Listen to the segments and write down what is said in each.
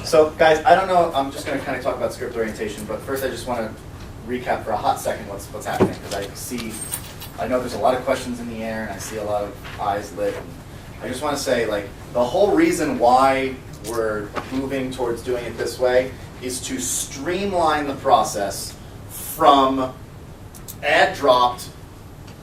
So guys, I don't know, I'm just going to kind of talk about script orientation, but first I just want to recap for a hot second what's happening, because I know there's a lot of questions in the air and I see a lot of eyes lit. And I just want to say, like, the whole reason why we're moving towards doing it this way is to streamline the process from ad dropped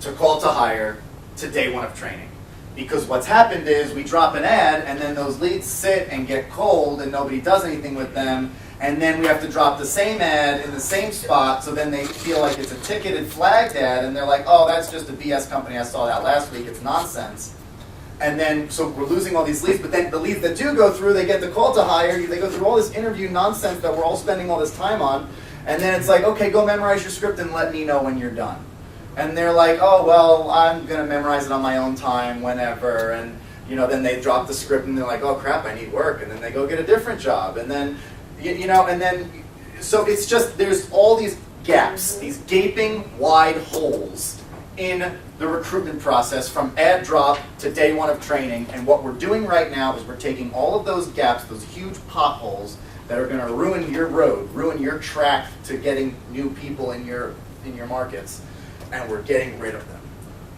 to call to hire to day one of training. Because what's happened is we drop an ad and then those leads sit and get cold and nobody does anything with them, and then we have to drop the same ad in the same spot, so then they feel like it's a ticketed flagged ad and they're like, oh, that's just a BS company, I saw that last week, it's nonsense. And then, so we're losing all these leads, but then the leads that do go through, they get the call to hire, they go through all this interview nonsense that we're all spending all this time on, and then it's like, okay, go memorize your script and let me know when you're done. And they're like, oh, well, I'm going to memorize it on my own time, whenever. And, you know, then they drop the script and they're like, oh, crap, I need work. And then they go get a different job. And then, you know, and then, so it's just, there's all these gaps, these gaping wide holes in the recruitment process from ad drop to day one of training. And what we're doing right now is we're taking all of those gaps, those huge potholes that are going to ruin your road, ruin your track to getting new people in your markets, and we're getting rid of them.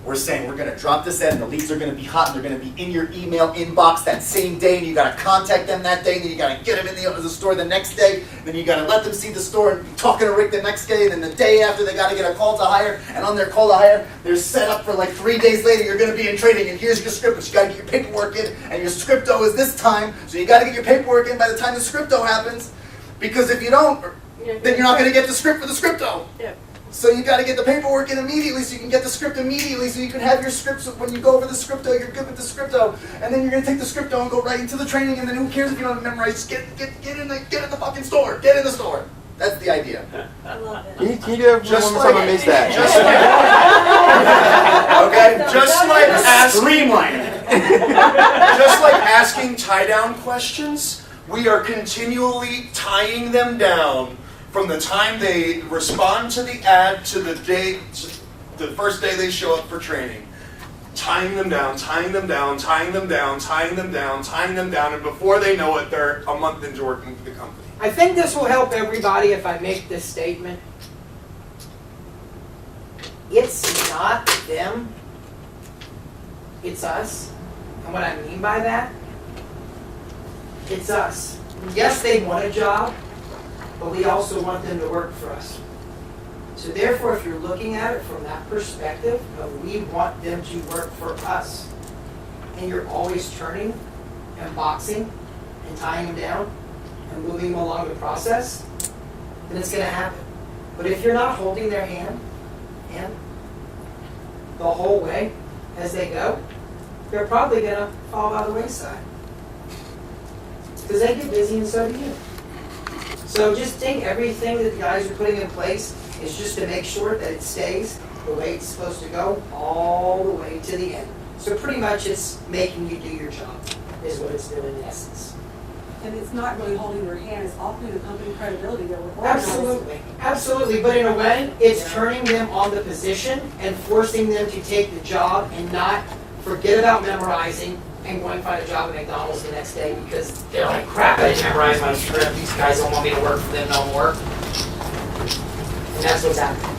We're saying we're going to drop this ad and the leads are going to be hot and they're going to be in your email inbox that same day, and you got to contact them that day, and then you got to get them in the store the next day, and then you got to let them see the store and be talking to Rick the next day, and then the day after they got to get a call to hire, and on their call to hire they're set up for like 3 days later you're going to be in training, and here's your script, but you got to get your paperwork in, and your scripto is this time, so you got to get your paperwork in by the time the scripto happens, because if you don't, then you're not going to get the script for the scripto. Yeah. So you got to get the paperwork in immediately so you can get the script immediately so you can have your scripts. When you go over the scripto, you're good with the scripto. And then you're going to take the scripto and go right into the training, and then who cares if you don't memorize? Just get in the fucking store. Get in the store. That's the idea. I love it. Can you do it Just one more time? I missed that. Okay, just like Streamlining. just like asking tie-down questions, we are continually tying them down from the time they respond to the ad to the day, the first day they show up for training. Tying them down, tying them down, tying them down, tying them down, tying them down, and before they know it, they're a month into working for the company. I think this will help everybody if I make this statement. It's not them, it's us. And what I mean by that, it's us. Yes, they want a job, but we also want them to work for us. So therefore, if you're looking at it from that perspective of we want them to work for us, and you're always turning and boxing and tying them down and moving them along the process, then it's going to happen. But if you're not holding their hand the whole way as they go, they're probably going to fall by the wayside. Because they get busy and so do you. So just think everything that the guys are putting in place is just to make sure that it stays the way it's supposed to go all the way to the end. So pretty much it's making you do your job is what it's doing in essence. And it's not really holding your hand, it's offering the company credibility that we're organized. Absolutely, absolutely. But in a way, it's turning them on the position and forcing them to take the job and not forget about memorizing and going find a job at McDonald's the next day because they're like, crap, I didn't memorize my script. These guys don't want me to work for them no more. And that's what's happening.